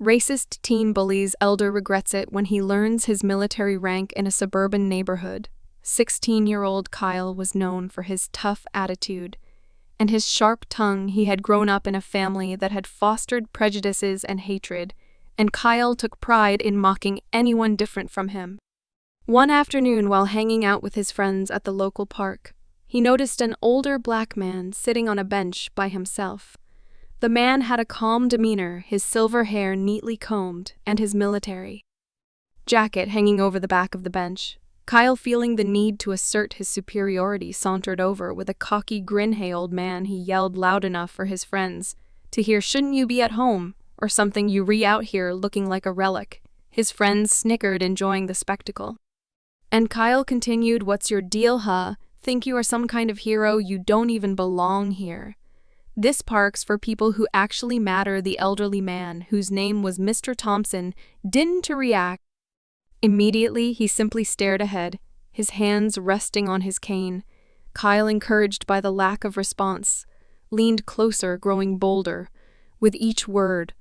Racist teen bullies elder regrets it when he learns his military rank in a suburban neighborhood. 16-year-old Kyle was known for his tough attitude and his sharp tongue. He had grown up in a family that had fostered prejudices and hatred, and Kyle took pride in mocking anyone different from him. One afternoon, while hanging out with his friends at the local park, he noticed an older black man sitting on a bench by himself. The man had a calm demeanor, his silver hair neatly combed, and his military jacket hanging over the back of the bench. Kyle, feeling the need to assert his superiority, sauntered over. With a cocky grin, "Hey, old man," he yelled loud enough for his friends to hear. "Shouldn't you be at home or something? You out here looking like a relic." His friends snickered, enjoying the spectacle. And Kyle continued, "What's your deal, huh? Think you are some kind of hero? You don't even belong here. This park's for people who actually matter." The elderly man, whose name was Mr. Thompson, didn't react. Immediately, he simply stared ahead, his hands resting on his cane. Kyle, encouraged by the lack of response, leaned closer, growing bolder with each word.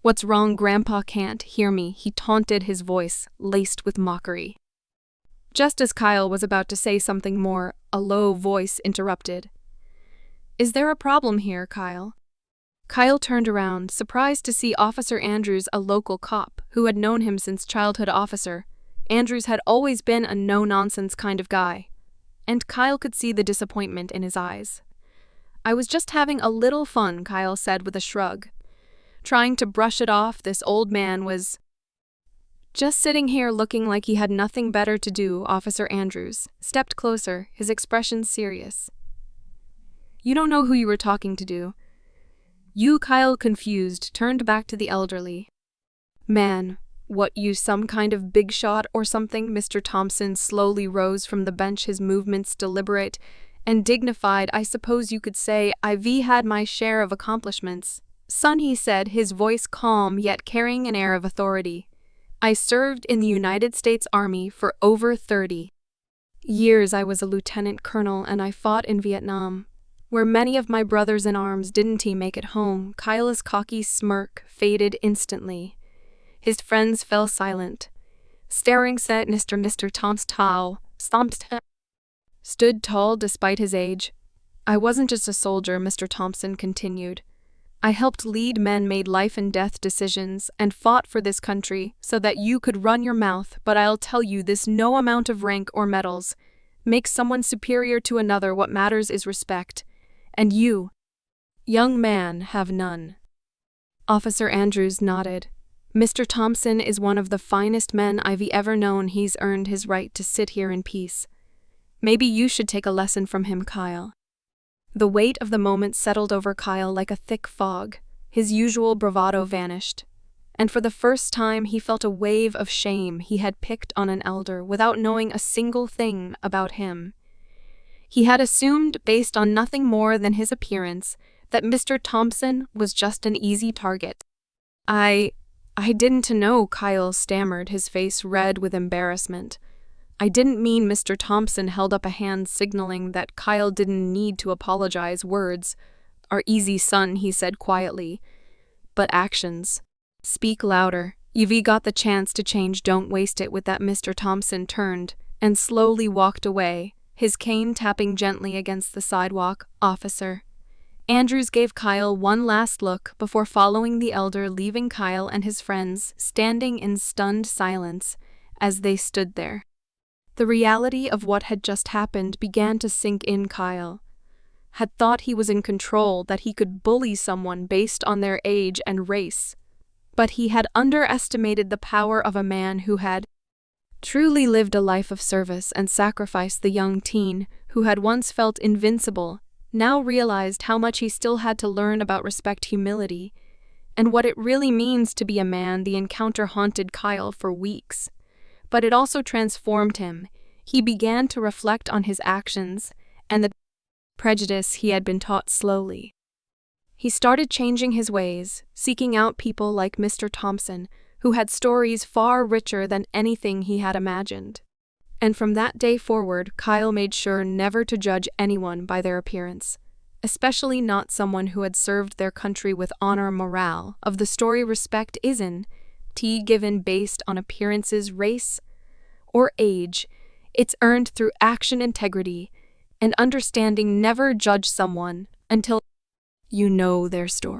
"What's wrong? Grandpa can't hear me," he taunted, his voice laced with mockery. Just as Kyle was about to say something more, a low voice interrupted. "Is there a problem here, Kyle?" Kyle turned around, surprised to see Officer Andrews, a local cop who had known him since childhood. Officer Andrews had always been a no-nonsense kind of guy, and Kyle could see the disappointment in his eyes. "I was just having a little fun," Kyle said with a shrug, trying to brush it off. This old man was just sitting here looking like he had nothing better to do. Officer Andrews stepped closer, his expression serious. "You don't know who you were talking to, do you?" Kyle, confused, turned back to the elderly man. "What, you some kind of big shot or something?" Mr. Thompson slowly rose from the bench, his movements deliberate and dignified. "I suppose you could say I've had my share of accomplishments, son," he said, his voice calm yet carrying an air of authority. "I served in the United States Army for over 30 years. I was a lieutenant colonel, and I fought in Vietnam, where many of my brothers in arms didn't make it home." Kyle's cocky smirk faded instantly. His friends fell silent, staring at Mr. Thompson stood tall despite his age. "I wasn't just a soldier," Mr. Thompson continued. "I helped lead men, made life and death decisions, and fought for this country so that you could run your mouth. But I'll tell you this, no amount of rank or medals makes someone superior to another. What matters is respect, and you, young man, have none." Officer Andrews nodded. "Mr. Thompson is one of the finest men I've ever known. He's earned his right to sit here in peace. Maybe you should take a lesson from him, Kyle." The weight of the moment settled over Kyle like a thick fog. His usual bravado vanished, and for the first time he felt a wave of shame. He had picked on an elder without knowing a single thing about him. He had assumed, based on nothing more than his appearance, that Mr. Thompson was just an easy target. I didn't know," Kyle stammered, his face red with embarrassment. "I didn't mean." Mr. Thompson held up a hand, signaling that Kyle didn't need to apologize. "Words are easy, son," he said quietly, "but actions speak louder. You've got the chance to change, don't waste it." With that, Mr. Thompson turned and slowly walked away, his cane tapping gently against the sidewalk. Officer Andrews gave Kyle one last look before following the elder, leaving Kyle and his friends standing in stunned silence as they stood there. The reality of what had just happened began to sink in. Kyle had thought he was in control, that he could bully someone based on their age and race, but he had underestimated the power of a man who had truly lived a life of service and sacrifice. The young teen, who had once felt invincible, now realized how much he still had to learn about respect, humility, and what it really means to be a man. The encounter haunted Kyle for weeks, but it also transformed him. He began to reflect on his actions and the prejudice he had been taught. Slowly, he started changing his ways, seeking out people like Mr. Thompson, who had stories far richer than anything he had imagined. And from that day forward, Kyle made sure never to judge anyone by their appearance. especially not someone who had served their country with honor. Morale of the story: respect isn't given based on appearances, race, or age. It's earned through action, integrity, and understanding. Never judge someone until you know their story.